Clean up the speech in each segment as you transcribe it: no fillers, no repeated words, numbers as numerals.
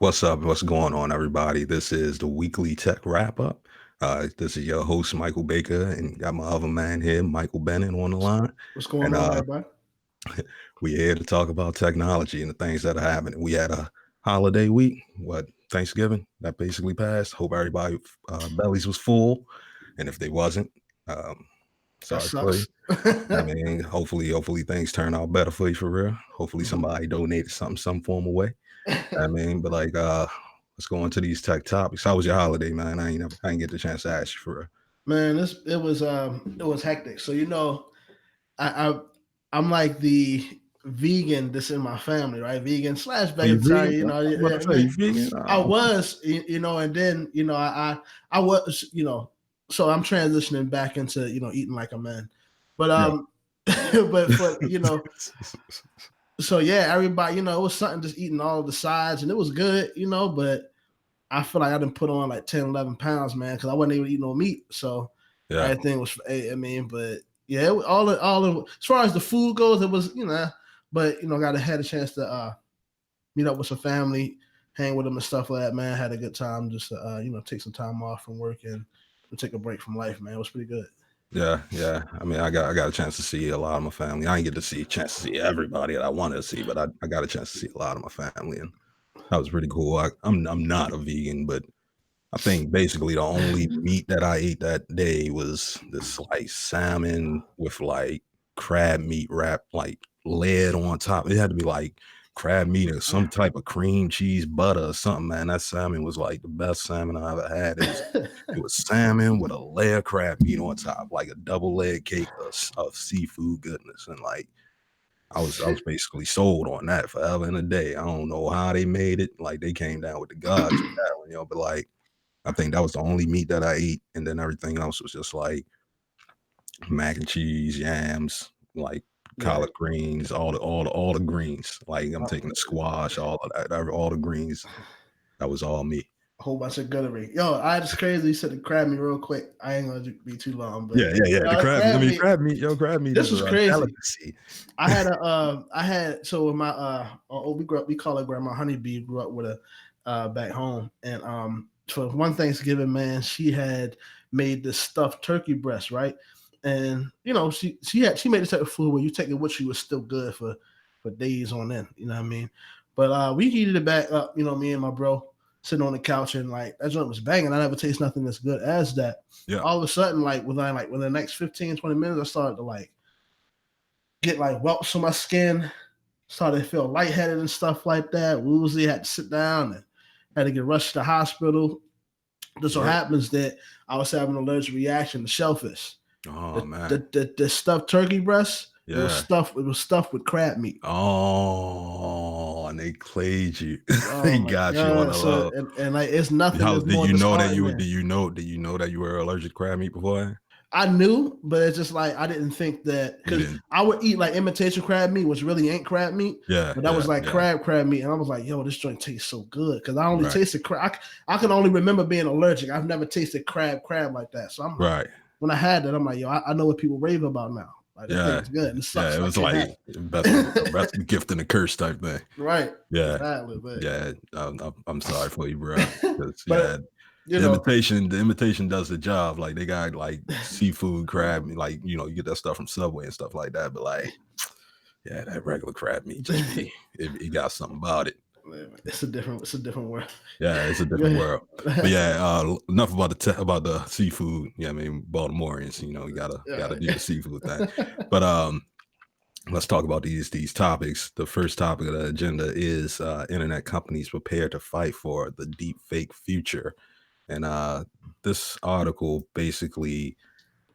What's up? What's going on, everybody? This is the weekly tech wrap up. This is your host, Michael Baker, and got my other man here, Michael Bennett, on the line. What's And going on, everybody? we're here to talk about technology and the things that are happening. We had a holiday week, Thanksgiving, that basically passed. Hope everybody bellies was full. And if they wasn't, um, That sorry for you. sucks. I mean, hopefully things turn out better for you for real. Hopefully somebody donated something some form of way. I mean, but let's go into these tech topics. How was your holiday, man? I ain't get the chance to ask you for real. Man, it was hectic. So I, I I'm like the vegan that's in my family, right? Vegan slash Are you vegan? vegetarian. I was about I to say, mean, you vegan? I was, and then I was, so I'm transitioning back into eating like a man, but Yeah. but for so yeah, everybody, it was something just eating all the sides, and it was good, but I feel like I didn't put on like 10, 11 pounds, man, because I wasn't able to eat no meat. So Yeah. everything was, I mean, but yeah, as far as the food goes, it was, but, had a chance to meet up with some family, hang with them and stuff like that, man. Had a good time just to, take some time off from work and take a break from life, man. It was pretty good. Yeah. I mean, I got a chance to see a lot of my family. I didn't get to see a chance to see everybody that I wanted to see, but I got a chance to see a lot of my family, and that was pretty cool. I'm not a vegan, but I think basically the only meat that I ate that day was this like salmon with like crab meat wrapped like lead on top. It had to be like crab meat or some type of cream cheese butter or something, man. That salmon was like the best salmon I ever had. It was salmon with a layer of crab meat on top, like a double leg cake of seafood goodness. And like I was basically sold on that forever and a day. I don't know how they made it. Like they came down with the gods with that one, but like I think that was the only meat that I ate, and then everything else was just like mac and cheese, yams, like Yeah. collard greens, all the greens. Like I'm taking the squash, all of that, all the greens. That was all me. A whole bunch of guttery. Yo, I just crazy. You said to grab me real quick. I ain't gonna be too long, but Yeah. The crab. I grab mean, me. crab meat This is was a crazy. delicacy. I had so with my we grew up, we call her grandma Honeybee, grew up with her back home, and for one Thanksgiving, man, she had made this stuffed turkey breast, right? And she made this type of food where you take it with you was still good for days on end, you know what I mean? But we heated it back up, me and my bro sitting on the couch, and like that joint was banging. I never taste nothing as good as that. Yeah. All of a sudden, within the next 15, 20 minutes, I started to like get like welts on my skin, started to feel lightheaded and stuff like that, woozy, had to sit down and had to get rushed to the hospital. Just so Word. happens that I was having an allergic reaction to shellfish. Oh The, man. the stuffed turkey breast, Yeah. it was stuffed with crab meat. Oh, and they played you. Oh They my got you on god. the So low. and like it's nothing How that's did more you know that you were? disheartening. Did you know that you were allergic to crab meat before? I knew, but it's just like I didn't think that You because didn't. I would eat like imitation crab meat, which really ain't crab meat, but that was like Yeah. crab meat, and I was like, "Yo, this joint tastes so good." Because I only Right. tasted crab. I can only remember being allergic. I've never tasted crab like that. So I'm like, Right. when I had that, I'm like, "Yo, I know what people rave about now. Like that thing Yeah. is good, and it Yeah. sucks. It I was can't like have best it." gift and a curse type thing. Right, Yeah. exactly. But Yeah. I'm sorry for you, bro. 'Cause, but yeah, you know, the imitation does the job. Like they got like seafood crab, like you get that stuff from Subway and stuff like that. But like, yeah, that regular crab meat just it got something about it. it's a different world. Yeah, it's a Go different world. But ahead. yeah, enough about about the seafood. Yeah, I mean Baltimoreans, you gotta do the seafood thing. But let's talk about these topics. The first topic of the agenda is internet companies prepared to fight for the deep fake future. And this article basically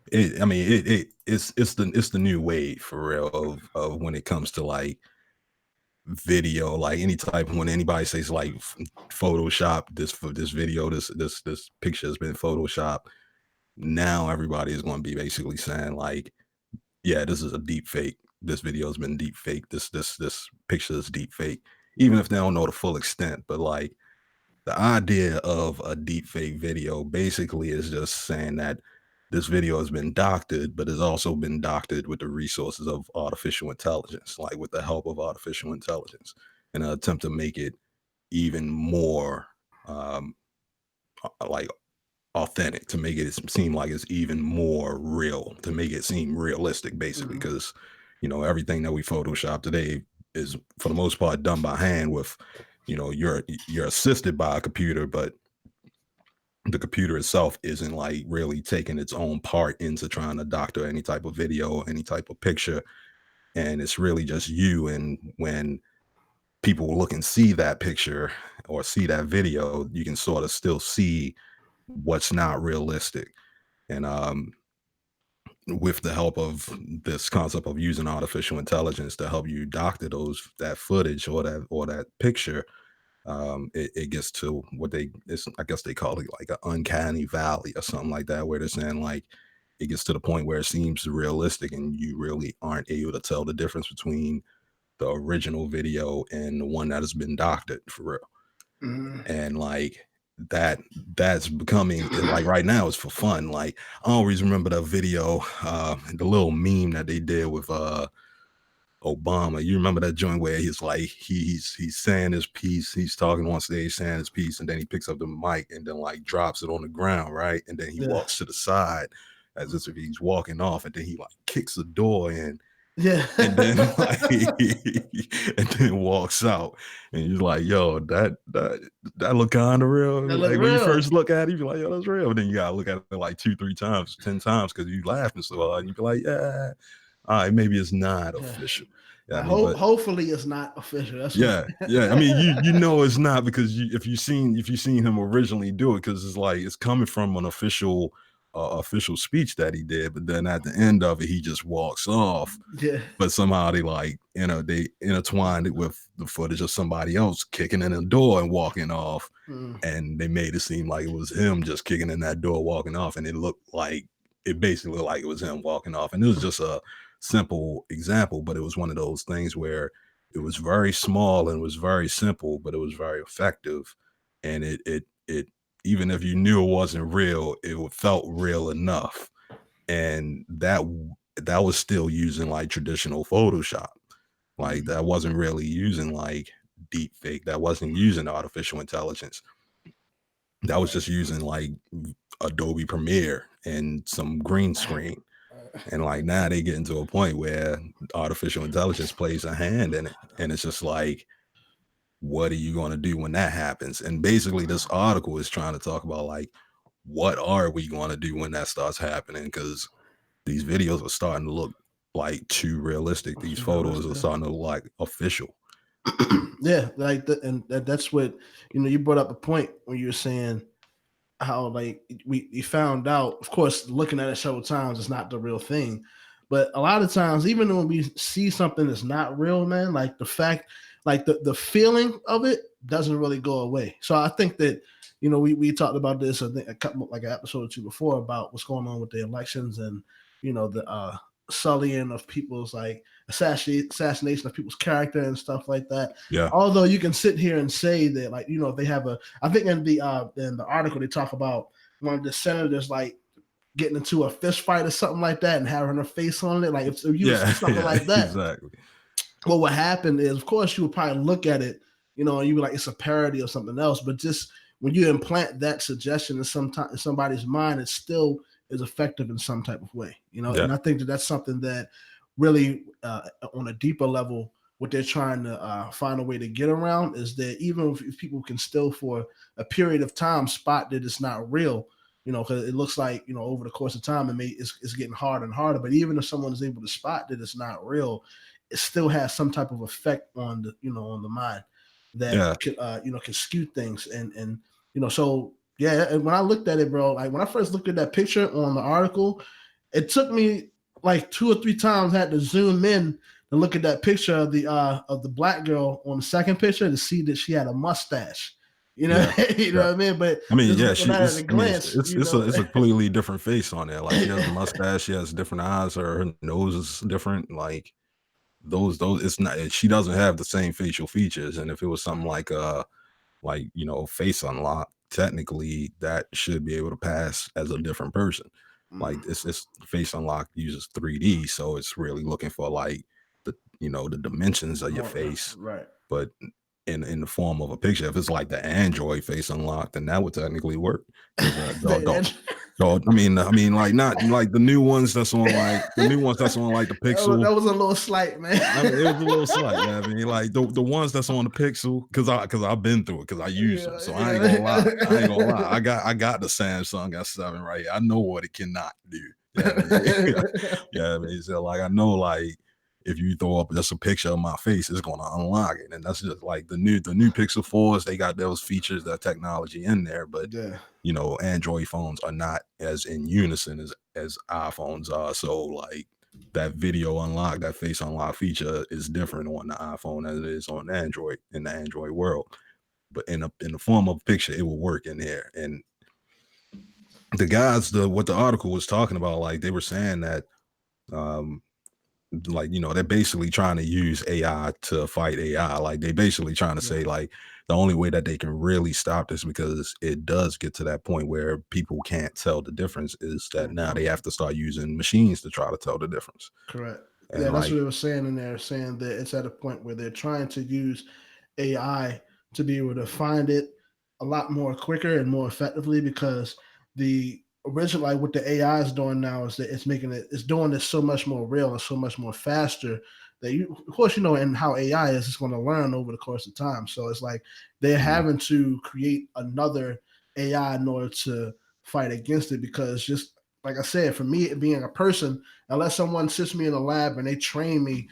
it's the new wave for real of when it comes to like video, like any type when anybody says like Photoshop this video, this picture has been Photoshop. Now everybody is going to be basically saying like, yeah, this is a deep fake. This video has been deep fake. This picture is deep fake. Even if they don't know the full extent, but like the idea of a deep fake video basically is just saying that this video has been doctored, but has also been doctored with the resources of artificial intelligence, like with the help of artificial intelligence, in an attempt to make it even more like authentic, to make it seem like it's even more real, to make it seem realistic, basically. Mhm. Because everything that we Photoshop today is for the most part done by hand with, you're assisted by a computer, but the computer itself isn't like really taking its own part into trying to doctor any type of video, any type of picture, and it's really just you. And when people look and see that picture or see that video, you can sort of still see what's not realistic. And with the help of this concept of using artificial intelligence to help you doctor that footage or that picture, it gets to I guess they call it like an uncanny valley or something like that, where they're saying like it gets to the point where it seems realistic and you really aren't able to tell the difference between the original video and the one that has been doctored for real. Mhm. And like that's becoming like right now it's for fun. Like I always remember that video, the little meme that they did with Obama. You remember that joint where he's like he's saying his piece, he's talking on stage saying his piece, and then he picks up the mic and then like drops it on the ground, right? And then he Yeah. walks to the side as if he's walking off, and then he like kicks the door in, Yeah. and then like and then walks out, and you're like, yo, that look kind of real. That look Like when you real. first look at it, you're like, yo, that's real. And then you gotta look at it like 2 3 times, 10 times, because you laughing so hard, and you be like, yeah, all right, maybe it's not Yeah. official. Yeah, I Like, mean, but hopefully it's not official. That's what. yeah, yeah. I mean, you know it's not, because if you seen him originally do it, because it's like it's coming from an official speech that he did, but then at the end of it, he just walks off. Yeah. But somehow they like, they intertwined it with the footage of somebody else kicking in the door and walking off. Mm. And they made it seem like it was him just kicking in that door, walking off. And it basically looked like it was him walking off. And it was just a simple example, but it was one of those things where it was very small and was very simple, but it was very effective. And it even if you knew it wasn't real, it felt real enough. And that was still using like traditional Photoshop. Like Mm. that wasn't really using like Deepfake. That wasn't using artificial intelligence. That was Right. just using like Adobe Premiere and some green screen. And like now they get into a point where artificial intelligence plays a hand in it. And it's just like, what are you going to do when that happens? And basically this article is trying to talk about like, what are we going to do when that starts happening? Because these videos are starting to look like too realistic. These photos are Realistic. starting to look like official. Yeah, like that's what you brought up a point when you were saying how like we found out. Of course, looking at it several times is not the real thing, but a lot of times, even when we see something that's not real, man, like the fact, like the feeling of it doesn't really go away. So I think that we talked about this, I think, a couple, like an episode or two before, about what's going on with the elections and the sullying of people's, like, assassination of people's character and stuff like that. Yeah. Although you can sit here and say that, like, they have I think in the article they talk about one of the senators, like, getting into a fist fight or something like that and having her face on it. Like, if you would Yeah. see something Yeah. like that, Exactly. what would happen is, of course, you would probably look at it, and you would like, it's a parody of something else. But just when you implant that suggestion in somebody's mind, it still is effective in some type of way. Yeah. And I think that that's something that really, on a deeper level, what they're trying to find a way to get around is that even if people can still, for a period of time, spot that it's not real, because it looks like, over the course of time, it's getting harder and harder. But even if someone is able to spot that it's not real, it still has some type of effect on the mind that Yeah. can skew things. So yeah. And when I looked at it, bro, like when I first looked at that picture on the article, it took me like 2 or 3 times. I had to zoom in to look at that picture of the black girl on the second picture to see that she had a mustache. Yeah. You know Yeah. what I mean? But I mean, just yeah, looking at it at a glance, it's a completely different face on there. Like she has a mustache, she has different eyes, her nose is different. Like those it's not, she doesn't have the same facial features. And if it was something like face unlock, technically that should be able to pass as a different person. Like Mm, it's face unlock uses 3D, so it's really looking for like the the dimensions of your more face. right. But in the form of a picture. If it's like the Android face unlock, then that would technically work. Because I mean, like not like the new ones that's on like the new ones that's on like the Pixel. that was a little slight, man. I mean, it was a little slight. Yeah, I mean, like the ones that's on the Pixel, because I've been through it, because I use them. So I ain't gonna lie. I ain't gonna lie. I got the Samsung S7 right here. I know what it cannot do. Yeah, I mean, yeah, I mean, so like I know, like if you throw up just a picture of my face, it's gonna unlock it, and that's just like the new Pixel 4s. They got those features, that technology in there, but Yeah, Android phones are not as in unison as iPhones are. So like that video unlock, that face unlock feature is different on the iPhone as it is on Android, in the Android world. But in the form of a picture, it will work in there. And the guys, what the article was talking about, like they were saying that um like they're basically trying to use AI to fight AI. Like they basically trying to yeah, say like the only way that they can really stop this, because it does get to that point where people can't tell the difference, is that now they have to start using machines to try to tell the difference. correct. Yeah, And that's what like they were saying in there, saying that it's at a point where they're trying to use AI to be able to find it a lot more quicker and more effectively, because the original, like what the AI is doing now, is that it's doing this so much more real and so much more faster that you, of course, and how AI is, it's going to learn over the course of time. So it's like they're mhm, having to create another AI in order to fight against it, because just like I said, for me being a person, unless someone sits me in a lab and they train me,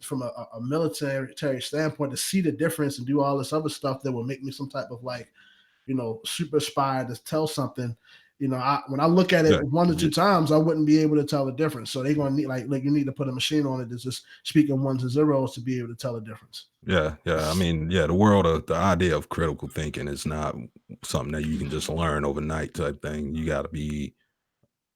from a military standpoint, to see the difference and do all this other stuff that will make me some type of like, super spy to tell something. When I look at yeah, it one or yeah, two times, I wouldn't be able to tell the difference. So they're gonna need like you need to put a machine on it that's just speaking ones and zeros to be able to tell the difference. yeah. I mean, yeah, the idea of critical thinking is not something that you can just learn overnight type thing. You got to be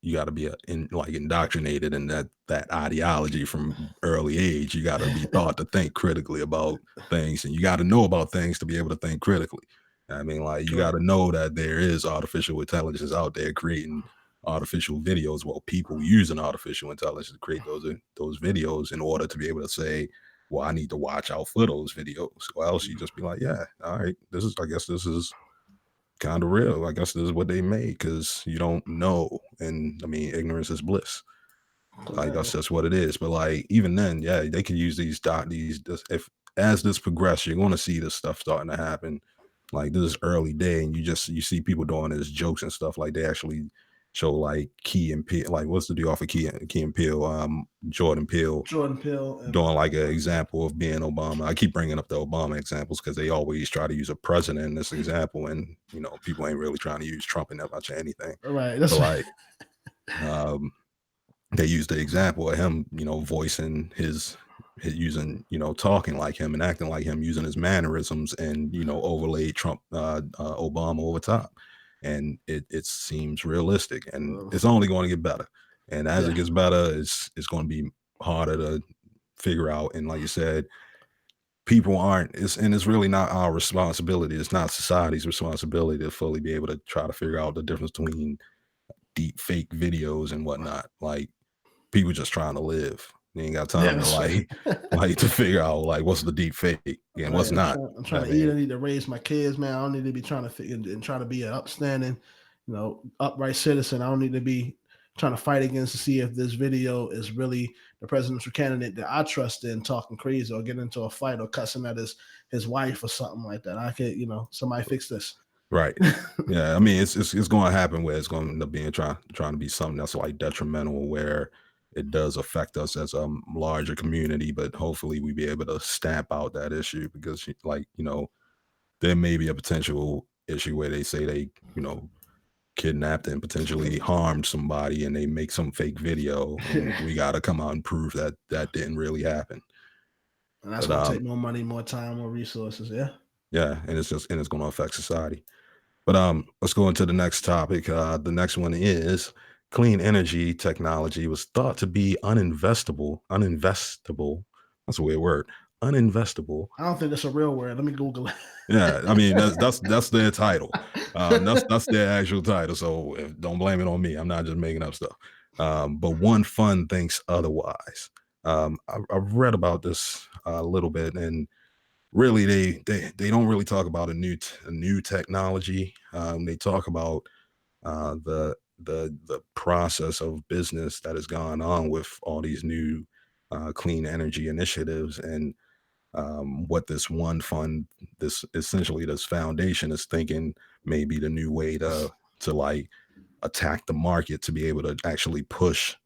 like indoctrinated in that ideology from early age. You got to be taught to think critically about things, and you got to know about things to be able to think critically. I mean, like you got Correct. to know that there is artificial intelligence out there creating artificial videos. Well, people using artificial intelligence to create those videos in order to be able to say, well, I need to watch out for those videos, or else you just be like, yeah, all right, I guess this is kind of real. I guess this is what they made, because you don't know. And I mean, ignorance is bliss. Like that's Correct. just what it is. But like even then, yeah, they could use if as this progresses, you're going to see this stuff starting to happen. Like this is early day, and you see people doing this jokes and stuff. Like they actually show like Key and Peele, like what's the deal off of Key and Peele, Jordan Peele, Jordan Peele and doing like an example of being Obama. I keep bringing up the Obama examples because they always try to use a president in this example, and people ain't really trying to use Trump in that much of anything. right. But That's like, um, they use the example of him, voicing his using, talking like him and acting like him, using his mannerisms, and overlaid Trump, Obama over top, and it seems realistic, and uh, it's only going to get better. And as it yeah, gets better, it's going to be harder to figure out. And like you said, people aren't it's really not our responsibility. It's not society's responsibility to fully be able to try to figure out the difference between deep fake videos and whatnot. Like people just trying to live. They ain't got yeah. time to That's right. like to figure out like what's the deep fake and what's Right. I'm not. trying. I'm trying I to eat. I mean, need to raise my kids, man. I don't need to be trying to figure and trying to be an upstanding, upright citizen. I don't need to be trying to fight against to see if this video is really the presidential candidate that I trust in talking crazy or getting into a fight or cussing at his wife or something like that. I could, somebody fix this. right. Yeah, I mean it's going to happen where it's going to end up being trying to be something that's like detrimental, where it does affect us as a larger community, but hopefully we be able to stamp out that issue, because like there may be a potential issue where they say they kidnapped and potentially harmed somebody, and they make some fake video, and And we got to come out and prove that that didn't really happen. that's But going to take more money, more time, more resources. Yeah. yeah, and it's going to affect society. But let's go into the next topic. The next one is clean energy technology was thought to be uninvestable. That's a weird word. Uninvestable. I don't think that's a real word. Let me Google it. Yeah, I mean that's their title. That's their actual title. So don't blame it on me. I'm not just making up stuff. But one fund thinks otherwise. I've read about this a little bit, and really they don't really talk about a new technology. They talk about the process of business that has gone on with all these new clean energy initiatives, and what this one fund, this essentially this foundation is thinking may be the new way to like attack the market to be able to actually push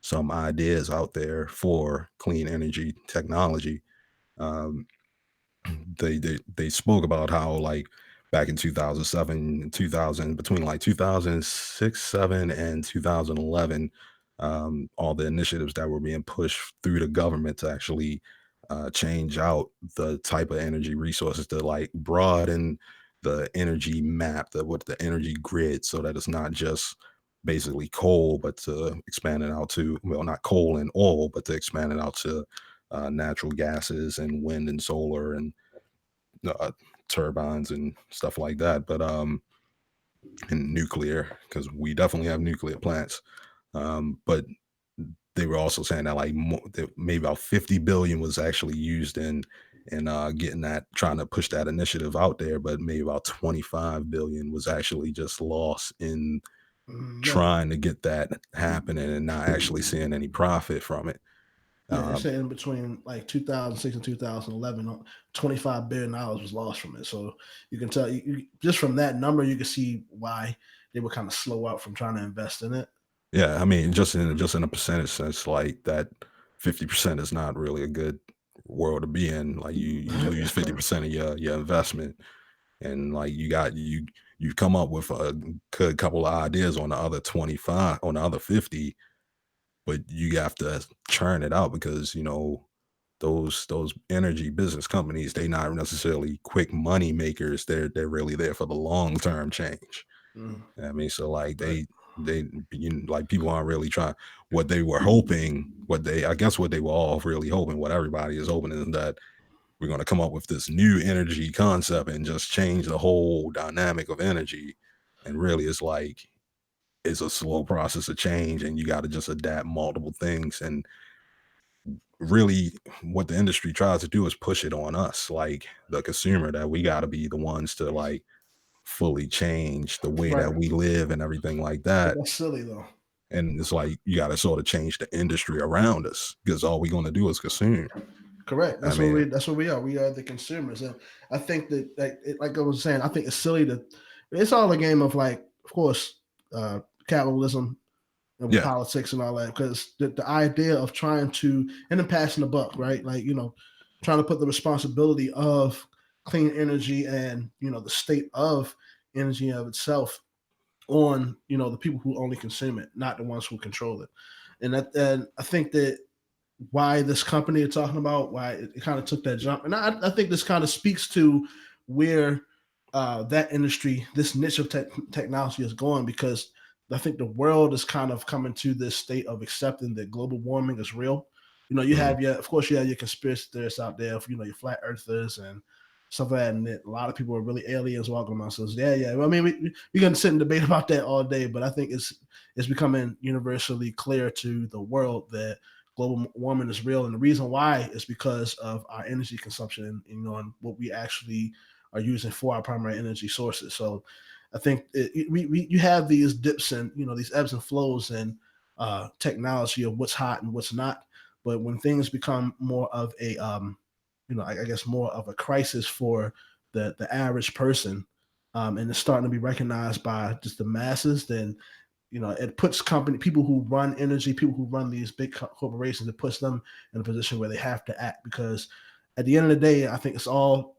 some ideas out there for clean energy technology. Um, they spoke about how like back in 2007 2000, between like 2006 7 and 2011, all the initiatives that were being pushed through the government to actually change out the type of energy resources to like broaden the energy map, the energy grid, so that it's not just basically coal, but to expand it out to, well, not coal and oil, but to expand it out to natural gases and wind and solar and uh, turbines and stuff like that. But and nuclear, because we definitely have nuclear plants. But they were also saying that like that maybe about 50 billion was actually used in getting that, trying to push that initiative out there, but maybe about 25 billion was actually just lost in Yeah, trying to get that happening and not actually seeing any profit from it. yeah. They Um, said in between like 2006 and 2011, $25 billion was lost from it. So you can tell just from that number, you can see why they would kind of slow up from trying to invest in it. Yeah, I mean, just in a percentage sense, like that 50% is not really a good world to be in. Like you lose 50% of your investment, and like you come up with a good couple of ideas on the other 25, on the other 50, but you have to churn it out because those energy business companies, they not necessarily quick money makers. They're really there for the long term change. Mm, I mean, so like right. like people aren't really trying, what they were hoping, I guess what they were all really hoping, what everybody is hoping is that we're going to come up with this new energy concept and just change the whole dynamic of energy. And really it's like it's a slow process of change and you got to just adapt multiple things. And really what the industry tries to do is push it on us, like the consumer, that we got to be the ones to like fully change the way Right. that we live and everything like But that. that's silly though. And it's like you got to sort of change the industry around us because all we're going to do is consume. Correct. I mean, That's what we are. We are the consumers, and I think that like I was saying, I think it's silly to. It's all a game of like, of course, capitalism and with yeah, politics and all that. Because the idea of trying to and then passing the buck, right? Like trying to put the responsibility of clean energy and the state of energy of itself on the people who only consume it, not the ones who control it. And I think that why this company you're talking about, why it kind of took that jump. And I think this kind of speaks to where that industry, this niche of technology is going, because I think the world is kind of coming to this state of accepting that global warming is real. You mhm, have of course, you have your conspiracy theorists out there, your flat earthers and stuff like that. And a lot of people are really aliens walking around. So yeah, yeah. Well, I mean, we can sit and debate about that all day, but I think it's becoming universally clear to the world that global warming is real, and the reason why is because of our energy consumption and and what we actually are using for our primary energy sources. So I think you have these dips and these ebbs and flows and technology of what's hot and what's not. But when things become more of a I guess more of a crisis for the average person, and it's starting to be recognized by just the masses, then it puts people who run energy, people who run these big corporations, it puts them in a position where they have to act, because at the end of the day, I think it's all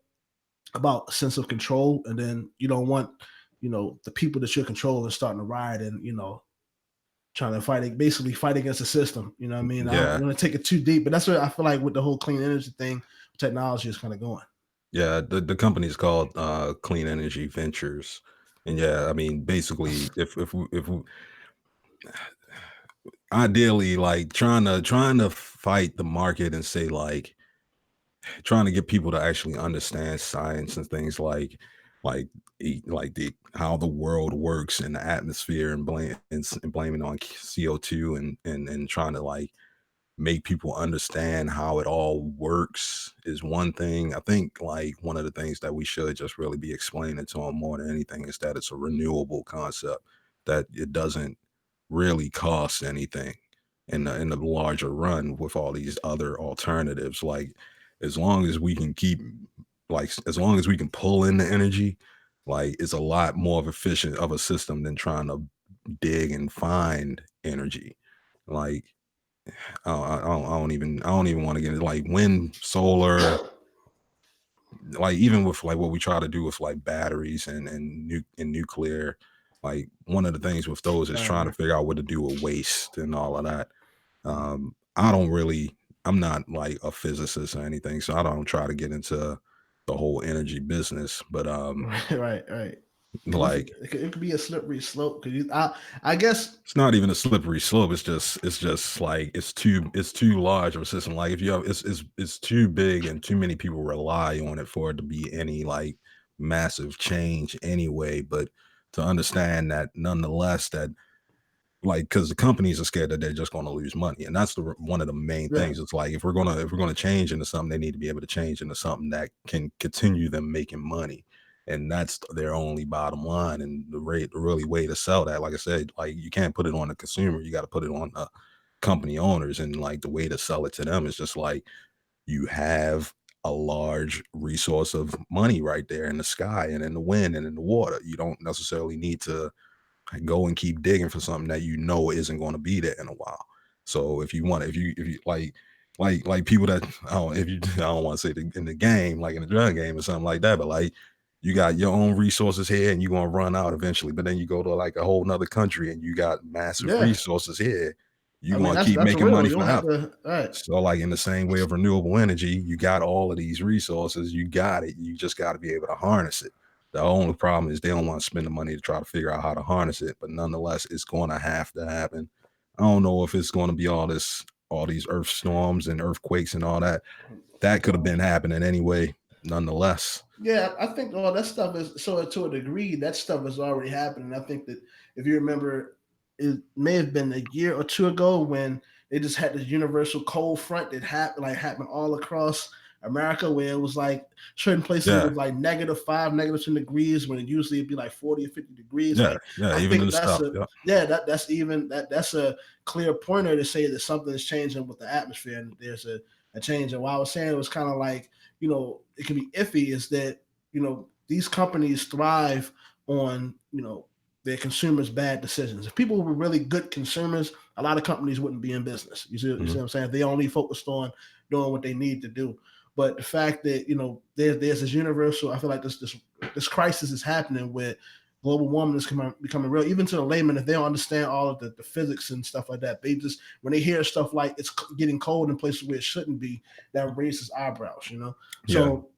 about a sense of control. And then you don't want the people that you're controlling starting to riot and trying to basically fight against the system. You know what I mean? I don't yeah, want to take it too deep, but that's what I feel like with the whole clean energy thing, technology is kind of going. yeah. The company is called Clean Energy Ventures, and yeah, I mean, basically, ideally, like trying to fight the market and say like trying to get people to actually understand science and things like like the how the world works in the atmosphere and blame and blaming on CO2 and trying to like make people understand how it all works is one thing. I think like one of the things that we should just really be explaining to them more than anything is that it's a renewable concept, that it doesn't really cost anything in the larger run with all these other alternatives. Like as long as we can keep as long as we can pull in the energy, like it's a lot more efficient of a system than trying to dig and find energy. Like I don't even want to get into like wind, solar, like even with like what we try to do with like batteries and nuclear. Like one of the things with those is trying to Right. figure out what to do with waste and all of that. I don't really, I'm not like a physicist or anything, so I don't try to get into the whole energy business. But Right, right. Because like it could be a slippery slope. Because I guess, it's not even a slippery slope. It's just like it's too large of a system. Like if you have it's too big and too many people rely on it for it to be any like massive change anyway. But to understand that nonetheless that like because the companies are scared that they're just going to lose money, and that's one of the main yeah, things. It's like if we're gonna change into something, they need to be able to change into something that can continue them making money, and that's their only bottom line. And the really way to sell that, like I said, like you can't put it on the consumer, you got to put it on the company owners, and like the way to sell it to them is just like you have a large resource of money right there in the sky and in the wind and in the water. You don't necessarily need to go and keep digging for something that you know isn't going to be there in a while. So if you like people that I don't if you I don't want to say in the game, like in the drug game or something like that, but like you got your own resources here and you're gonna run out eventually. But then you go to like a whole nother country and you got massive yeah. resources here, you're I mean, gonna keep that's making real. money You don't have forever. to. Right. So, like in the same way of renewable energy, you got all of these resources, you got it. You just got to be able to harness it. The only problem is they don't want to spend the money to try to figure out how to harness it, but nonetheless, it's going to have to happen. I don't know if it's going to be all these earth storms and earthquakes and all that. That could have been happening anyway, nonetheless. Yeah, I think all that stuff is so to a degree that stuff is already happening. I think that if you remember, it may have been a year or two ago when they just had this universal cold front that happened all across America, where it was like certain places Yeah, was like -5, -10 degrees when it usually it'd be like 40 or 50 degrees. yeah, Like yeah. I Even in think the that's south. a Yeah, yeah that's even that's a clear pointer to say that something is changing with the atmosphere and there's a change. And while I was saying it was kind of like it can be iffy is that these companies thrive on their consumers' bad decisions. If people were really good consumers, a lot of companies wouldn't be in business. You see hmm, what I'm saying? If they only focused on doing what they need to do. But the fact that there's this universal, I feel like this crisis is happening where global warming is becoming real, even to the layman. If they don't understand all of the physics and stuff like that, they just when they hear stuff like it's getting cold in places where it shouldn't be, that raises eyebrows. yeah. So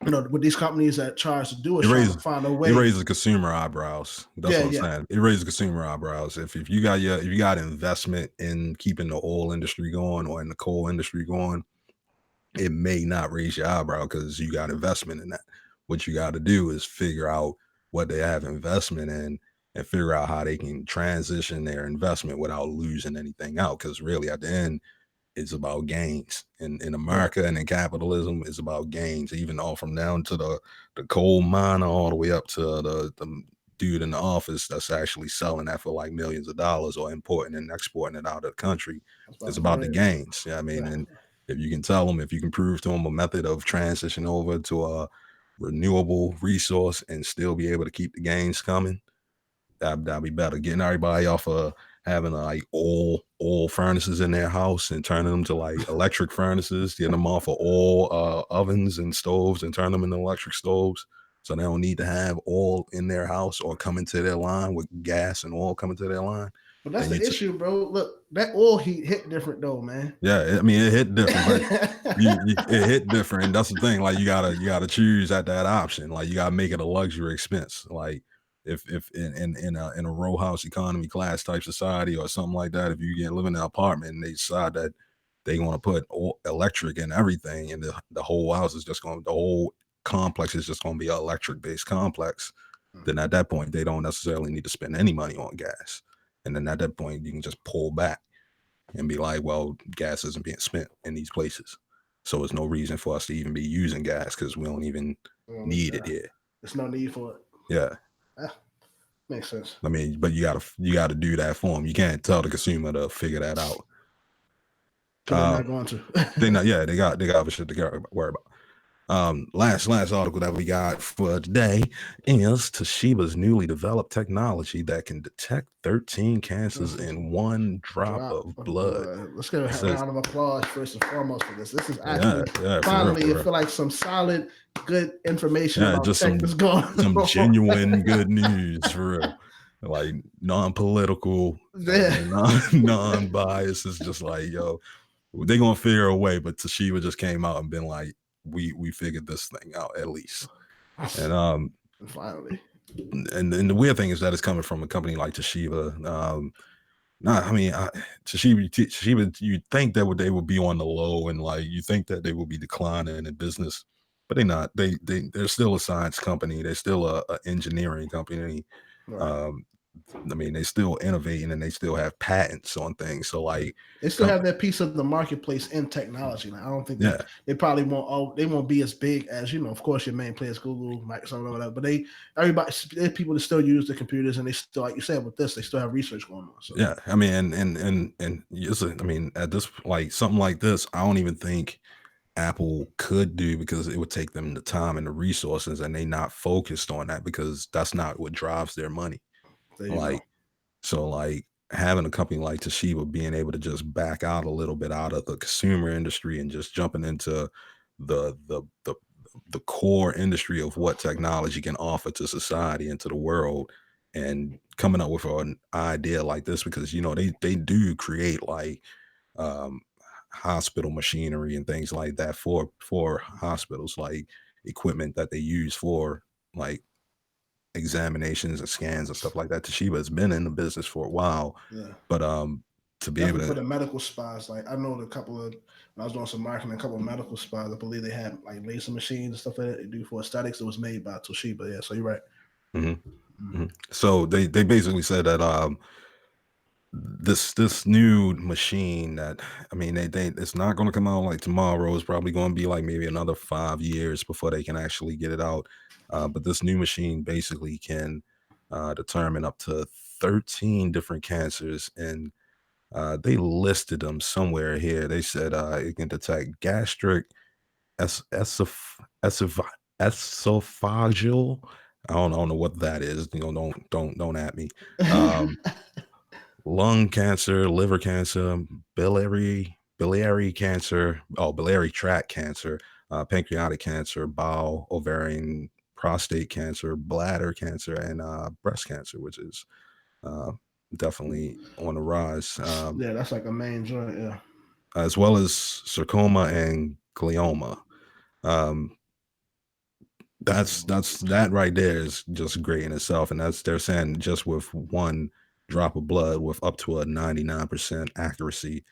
what these companies that tries to do It is trying to raises find a it way. raises consumer eyebrows. That's Yeah, what I'm yeah, saying. It raises consumer eyebrows. If you got if you got investment in keeping the oil industry going or in the coal industry going, it may not raise your eyebrow because you got investment in that. What you got to do is figure out what they have investment in and figure out how they can transition their investment without losing anything out. Because really, at the end, it's about gains. In yeah. America and in capitalism, it's about gains. Even all from down to the coal miner all the way up to the dude in the office that's actually selling that for like millions of dollars or importing and exporting it out of the country. That's about It's the about the bread. gains. Yeah, I mean, Yeah. and if you can tell them, if you can prove to them a method of transition over to a renewable resource and still be able to keep the gains coming, that'd be better. Getting everybody off of having like oil furnaces in their house and turning them to like electric furnaces, getting them off of oil ovens and stoves and turn them into electric stoves. So they don't need to have oil in their house or coming to their line with gas and oil coming to their line. But that's Then the issue, bro. Look, that oil heat hit different though, man. yeah, I mean it hit different, but it hit different. That's the thing. Like you gotta choose at that option. Like you gotta make it a luxury expense. Like if in a row house economy class type society or something like that, if you get live in an apartment and they decide that they want to put electric and everything, and the whole house is just going, the whole complex is just going to be an electric based complex. Then at that point, they don't necessarily need to spend any money on gas, and then at that point, you can just pull back. and be like, well, gas isn't being spent in these places. So there's no reason for us to even be using gas because we don't even need it here. There's no need for it. Yeah. Makes sense. I mean, but you gotta do that for them. You can't tell the consumer to figure that out. They're not going to. They got other shit to worry about. Last article that we got for today is Toshiba's newly developed technology that can detect 13 cancers in one drop of blood. Let's give a round of applause first and foremost for this. This is actually finally, for real. I feel like some solid, good information Yeah, about just tech that's going some genuine good news for real. Like non-political, non-biased. It's just like, yo, they're gonna figure a way, but Toshiba just came out and been like, we figured this thing out at least. And finally. And the weird thing is that it's coming from a company like Toshiba. Toshiba, you think that they would be on the low, and like you think that they will be declining in business, but they're not. They're still a science company. They're still a engineering company. Right. They still innovating and they still have patents on things. So like they still have that piece of the marketplace in technology. Like, I don't think they probably won't be as big as, of course, your main players, Google, Microsoft, or whatever. But there's people that still use the computers, and they still, like you said, with this, they still have research going on. So yeah, at this, like something like this, I don't even think Apple could do, because it would take them the time and the resources, and they not focused on that because that's not what drives their money. So having a company like Toshiba being able to just back out a little bit out of the consumer industry and just jumping into the the the, the core industry of what technology can offer to society and to the world, and coming up with an idea like this, because they do create like um hospital machinery and things like that for hospitals, like equipment that they use for like examinations and scans and stuff like that. Toshiba has been in the business for a while, but to be able to, for the medical spas, like I know when I was doing some marketing, a couple of medical spas, I believe they had like laser machines and stuff like that they do for aesthetics. It was made by Toshiba. Yeah, so you're right. So they basically said that this new machine that, they it's not going to come out like tomorrow. It's probably going to be like maybe another 5 years before they can actually get it out. But this new machine basically can determine up to 13 different cancers, and they listed them somewhere here. They said it can detect gastric, es- esoph- esoph- esophageal. I don't know what that is. Don't at me. Um, Lung cancer, liver cancer, biliary cancer, biliary tract cancer, pancreatic cancer, bowel, ovarian, prostate cancer, bladder cancer, and breast cancer, which is definitely on the rise. Yeah, that's like a main joint. Yeah, as well as sarcoma and glioma. Um, that right there is just great in itself, and they're saying just with one drop of blood with up to a 99% accuracy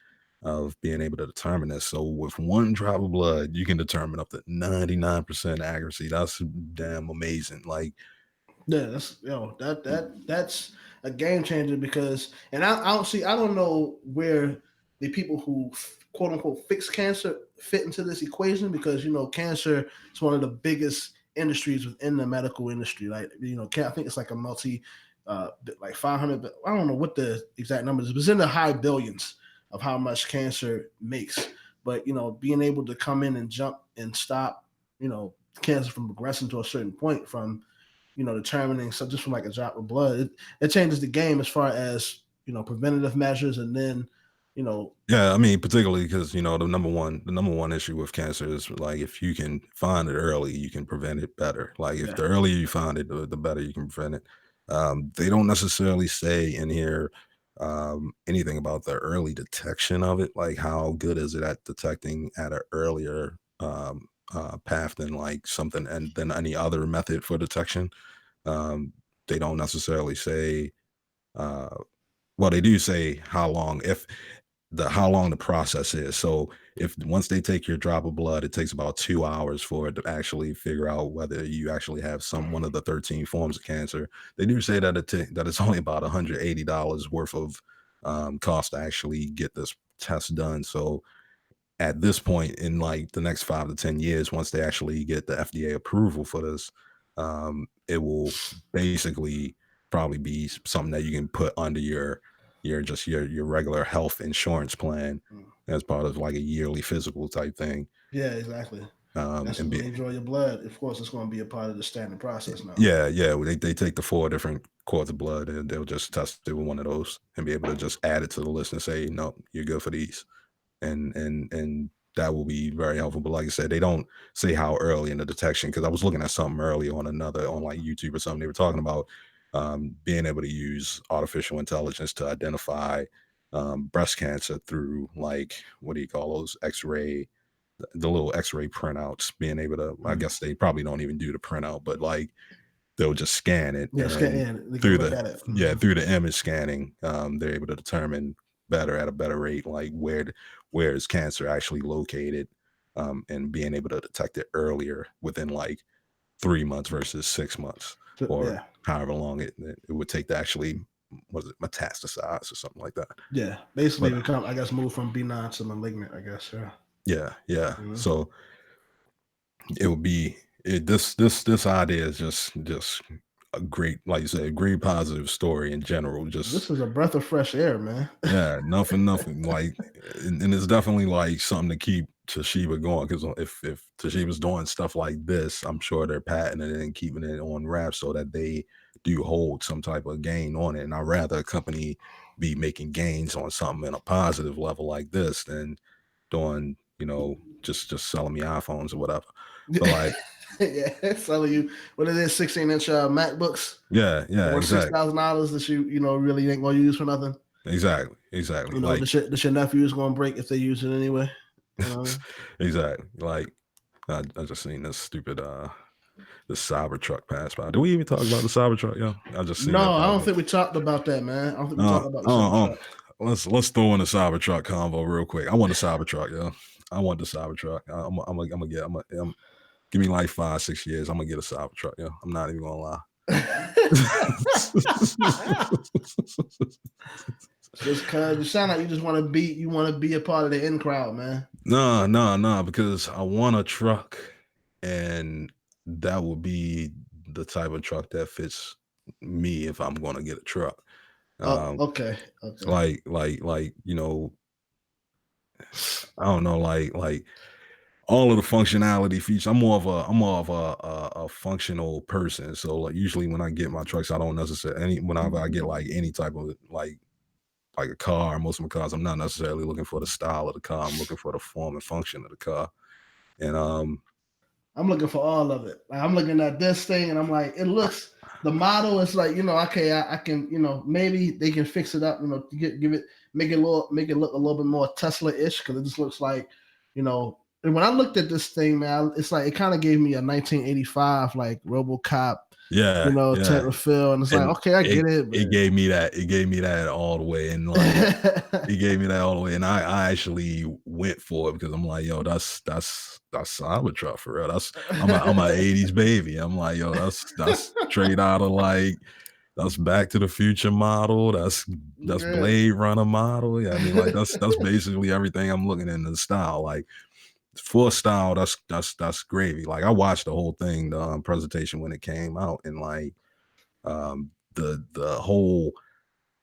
of being able to determine this. So with one drop of blood, you can determine up to 99% accuracy. That's damn amazing. Like, yeah, that's a game changer, because, and I don't know where the people who quote unquote fix cancer fit into this equation, because cancer is one of the biggest industries within the medical industry. Like, I think it's like a multi like 500, but I don't know what the exact numbers is, but it's in the high billions of how much cancer makes. But being able to come in and jump and stop cancer from progressing to a certain point, from determining, so just from like a drop of blood, it changes the game as far as preventative measures. And then yeah, particularly because the number one issue with cancer is, like, if you can find it early, you can prevent it better. Like, if the earlier you find it, the better you can prevent it. They don't necessarily say in here anything about the early detection of it, like how good is it at detecting at an earlier path than like something and than any other method for detection. um, they don't necessarily say uh, well, they do say how long the process is. So if once they take your drop of blood, it takes about 2 hours for it to actually figure out whether you actually have one of the 13 forms of cancer. They do say that that it's only about $180 worth of cost to actually get this tests done. So at this point in like the next 5 to 10 years, once they actually get the FDA approval for this, it will basically probably be something that you can put under your regular health insurance plan Mm. as part of like a yearly physical type thing. Yeah, exactly. That's And when be they draw your blood. Of course, it's going to be a part of the standard process now. yeah, they take the 4 different quarts of blood and they'll just test it with one of those and be able to just add it to the list and say, no, you're good for these. And that will be very helpful. But like I said, they don't say how early in the detection, because I was looking at something earlier on like YouTube or something. They were talking about being able to use artificial intelligence to identify breast cancer through like, what do you call those, X-ray, the little X-ray printouts, being able to, I Mm. guess they probably don't even do the printout, but like they'll just scan it, Yeah, scan and in. They can through look the at it. yeah, Mhm. through the image scanning, they're able to determine better at a better rate, like where is cancer actually located, and being able to detect it earlier within like 3 months versus 6 months, So, or yeah, however long it would take to actually, was it metastasize or something like that. yeah. Basically, But become, I guess, move from benign to malignant. I guess. Yeah. yeah. Mhm. So it would be this idea is just a great, like you said, a great positive story in general. Just This is a breath of fresh air, man. yeah, nothing like, and it's definitely like something to keep Toshiba going, because if Toshiba's doing stuff like this, I'm sure they're patenting it and keeping it on wraps so that they do hold some type of gain on it. And I'd rather a company be making gains on something in a positive level like this than doing, just selling me iPhones or whatever. But like, Yeah, selling you what it is, 16-inch MacBooks yeah, worth exactly, $6,000 that you really ain't gonna use for nothing. exactly. Like, The your nephew is gonna break if they use it anyway. You know? exactly. Like, I just seen this stupid the Cybertruck pass by. Did we even talk about the Cybertruck? Yeah, I just seen No, that I pop don't up. think we talked about that, man. I don't think we Uh, talked about the uh, uh, Cybertruck. let's throw in the Cybertruck convo real quick. I want the Cybertruck, yo. I want the Cybertruck. I'm gonna get. Give me like 5, 6 years. I'm gonna get a Cybertruck, yo. I'm not even gonna lie. Just cause you sound like you want to be a part of the in crowd, man. No, because I want a truck, and that would be the type of truck that fits me if I'm gonna get a truck. Oh, Um, okay, okay. like I don't know, like all of the functionality features. I'm more of a functional person. So like usually when I get my trucks, I don't necessarily whenever I get like any type of like a car, most of my cars, I'm not necessarily looking for the style of the car. I'm looking for the form and function of the car. And I'm looking for all of it. Like, I'm looking at this thing and I'm like, it looks, the model is like, okay, I can, maybe they can fix it up, to give it, make it look a little bit more Tesla-ish, because it just looks like, and when I looked at this thing, man, it's like it kind of gave me a 1985 like RoboCop, type yeah. of feel. And it's like, And okay, I it get it, but it gave me that. It gave me that all the way. And like he gave me that all the way, and I actually went for it because I'm like, yo, that's Cybertruck for real. I'm a '80s baby. I'm like, yo, that's straight out of like, that's Back to the Future model. That's yeah. Blade Runner model. Yeah, I mean, like that's basically everything I'm looking in the style. Like for style, that's gravy. Like I watched the whole thing, the presentation when it came out, and like the whole,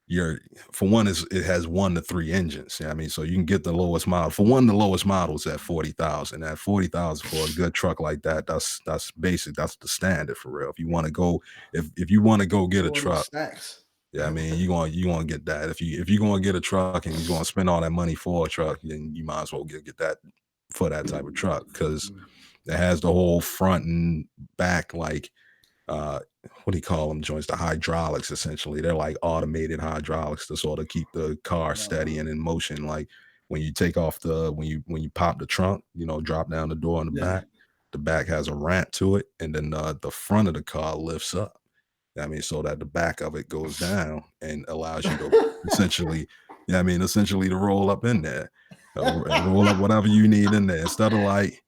your, for one, is it has 1 to 3 engines. Yeah, I mean, so you can get the lowest model. For one, the lowest model is at 40,000. At 40,000 for a good truck like that, that's basic. That's the standard for real. If you want to go, if you want to go get a All these truck, stacks. yeah, I mean, you gonna get that. If you're gonna get a truck and you're gonna spend all that money for a truck, then you might as well get that for that type of truck, because Mm. it has the whole front and back, like uh what do you call them joints, the hydraulics. Essentially they're like automated hydraulics to sort of keep the car steady Uh, and in motion. Like when you take off when you pop the trunk, drop down the door in yeah. the back has a ramp to it, and then the front of the car lifts up. I mean, so that the back of it goes down and allows you to essentially, yeah, I mean, essentially to roll up in there, roll up whatever you need in there, instead of like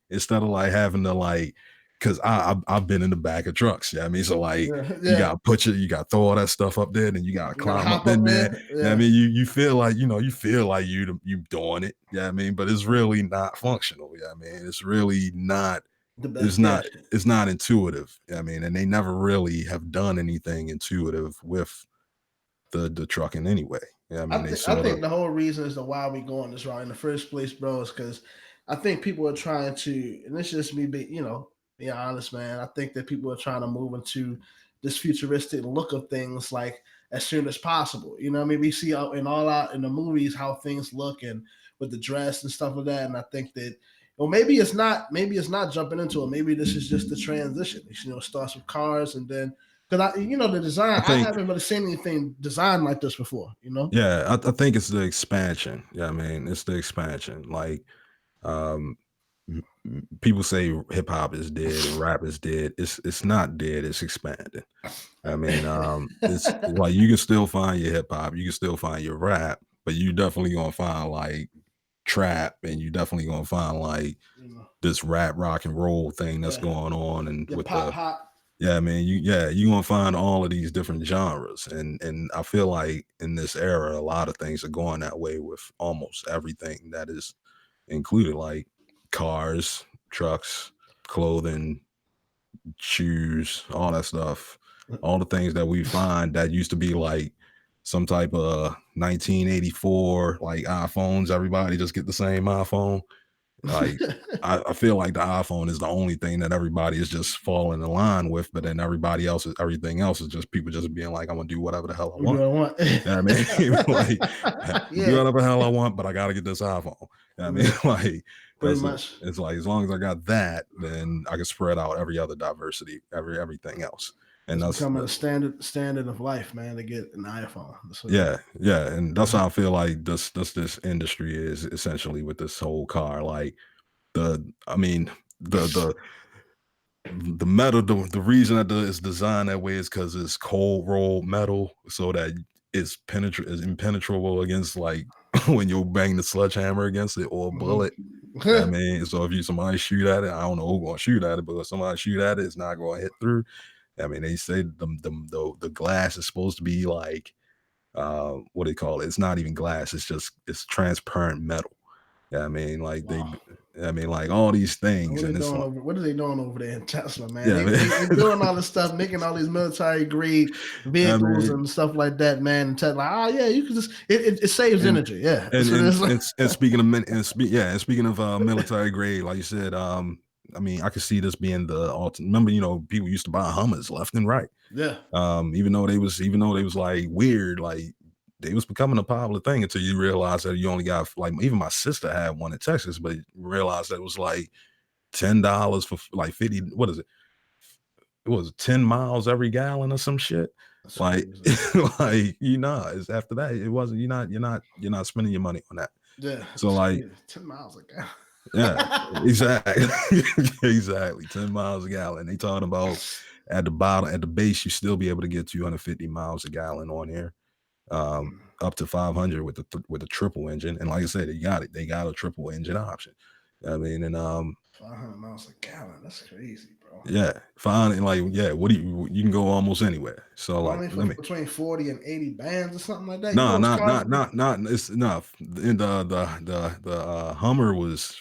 having to like because I've been in the back of trucks. Yeah, I mean, so like Yeah. you got to throw all that stuff up there, and you got to You gotta climb up hop in up there. there. Yeah, I Yeah. mean, you feel like you feel like you doing it. Yeah, I mean, but it's really not functional. Yeah, I mean, it's really not. The It's best. Yeah. not. It's not intuitive. Yeah, I mean, and they never really have done anything intuitive with the trucking anyway. Yeah, I mean, they I sort of. think the whole reason as to why we going this route in the first place, bro, is because I think people are trying to, and it's just me, being honest, man. I think that people are trying to move into this futuristic look of things like as soon as possible. You know, what I mean, we see out in all out in the movies how things look and with the dress and stuff like that, and I think that. Well, maybe it's not. Maybe it's not jumping into it. Maybe this is just the transition. You know, it starts with cars and then because the design. I I think. haven't really seen anything designed like this before. You know. Yeah, I think it's the expansion. Yeah, I mean, it's the expansion. Like, um, people say hip hop is dead and rap is dead. It's not dead. It's expanding. I mean, it's like you can still find your hip hop, you can still find your rap, but you definitely gonna find like trap, and you definitely gonna find like You know, this rap rock and roll thing that's yeah, going on, and your with pop the pop. yeah, man, you gonna find all of these different genres, and I feel like in this era, a lot of things are going that way with almost everything that is included, like cars, trucks, clothing, shoes, all that stuff, all the things that we find that used to be like some type of 1984 like iPhones. Everybody just get the same iPhone. Like I feel like the iPhone is the only thing that everybody is just falling in line with, but then everything else is just people just being like, I'm gonna do whatever the hell I What do want. I want? Yeah, I mean, like do Yeah, whatever the hell I want, but I gotta get this iPhone. Yeah, I mean, yeah, like pretty that's much. it's like as long as I got that, then I can spread out every other diversity, everything else. And It's that's becoming a standard of life, man, to get an iPhone. So yeah, yeah. And that's how I feel like this industry is essentially with this whole car. Like I mean, the the metal, the reason that it's designed that way is because it's cold rolled metal, so that is impenetrable against like when you bang the sledgehammer against it or a mhm. bullet. I mean, so if you somebody shoot at it, I don't know who's gonna shoot at it, but if somebody shoot at it, it's not gonna hit through. I mean, they say the glass is supposed to be like what do they call it? It's not even glass, it's transparent metal. Yeah, I mean, like Wow. I mean, like all these things, What are and they it's doing like, over? What are they doing over there in Tesla, man? yeah, They, man. they they doing all this stuff, making all these military grade I vehicles mean, and stuff like that, man. And Tesla, yeah, you can just it saves and energy. Yeah, and that's what it and is. and speaking of yeah, and speaking of military grade, like you said, I mean, I could see this being the ultimate. Remember, people used to buy Hummers left and right. Yeah, Even though they was like weird, like they was becoming a popular thing until you realize that you only got like even my sister had one in Texas, but realized that it was like $10 for like 50. What is it? It was 10 miles every gallon or some shit. that's Like, crazy. like it's after that. It wasn't. You're not spending your money on that. Yeah, So that's like, crazy. 10 miles a yeah, gallon. exactly, exactly. 10 miles a gallon. They talking about at the bottom, at the base, you still be able to get 250 miles a gallon on here, up to 500 with the triple engine. And like I said, they got it. They got a triple engine option. I mean, and 500 miles a gallon. That's crazy, bro. yeah, fine. And like, yeah, what do you can go almost anywhere. So like, Only for let me. between 40 and 80 bands or something like that. You know No, those not cars? not not not. It's enough. And the Hummer was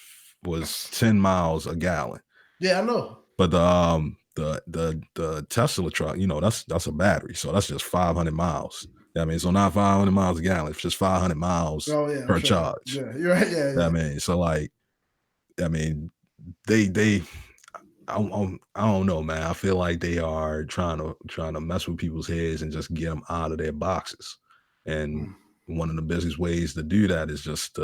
10 miles a gallon, Yeah, I know. but the Tesla truck, that's a battery, so that's just 500 miles. Yeah, I mean, so not 500 miles a gallon. It's just 500 miles Oh yeah, I'm per sure. charge. Yeah, you're right. Yeah, Yeah, I yeah. mean, so like, I mean, they I don't know, man. I feel like they are trying to mess with people's heads and just get them out of their boxes. And Mm. one of the biggest ways to do that is just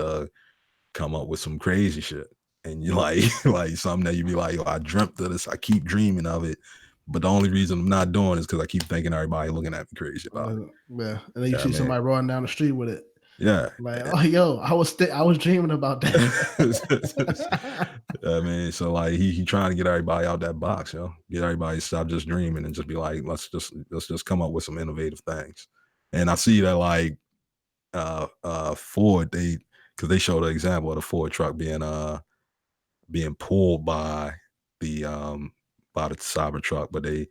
come up with some crazy shit. And you like like something that you be like, "Yo, I dreamt of this. I keep dreaming of it, but the only reason I'm not doing it is because I keep thinking everybody looking at me crazy about it." Yeah, and then you Yeah, I see mean, somebody rolling down the street with it. yeah. Like, oh, yo, I was dreaming about that. I mean, so like he trying to get everybody out that box, get everybody to stop just dreaming and just be like, let's just come up with some innovative things. And I see that like Ford, because they showed an example of the Ford truck being pulled by the bought a Cybertruck, but they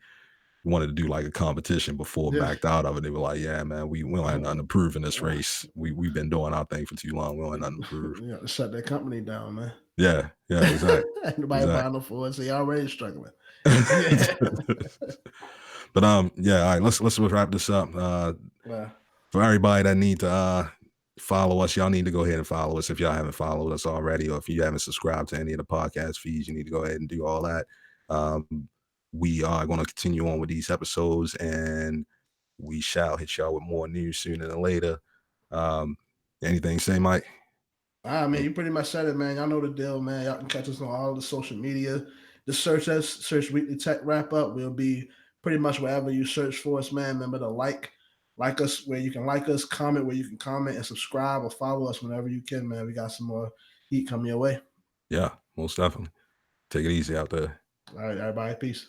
wanted to do like a competition before Yeah. backed out of it. They were like, yeah, man, we don't have nothing to prove in this race. We've been doing our thing for too long. We don't have nothing to prove. You got to shut that company down, man. Yeah, exactly. Ain't nobody Exactly. buying no Ford, so you already struggling. Yeah. But yeah, all right, let's wrap this up. Well, For everybody that need to follow us, y'all need to go ahead and follow us if y'all haven't followed us already, or if you haven't subscribed to any of the podcast feeds, you need to go ahead and do all that. We are going to continue on with these episodes, and we shall hit y'all with more news sooner than later. Anything to say, Mike? I mean, you pretty much said it, man. Y'all know the deal, man. Y'all can catch us on all the social media. Just search Weekly Tech Wrap Up. We'll be pretty much wherever you search for us, man. Remember to like us where you can like us, comment where you can comment, and subscribe or follow us whenever you can, man. We got some more heat coming your way. Yeah, most definitely. Take it easy out there. All right, everybody. Peace.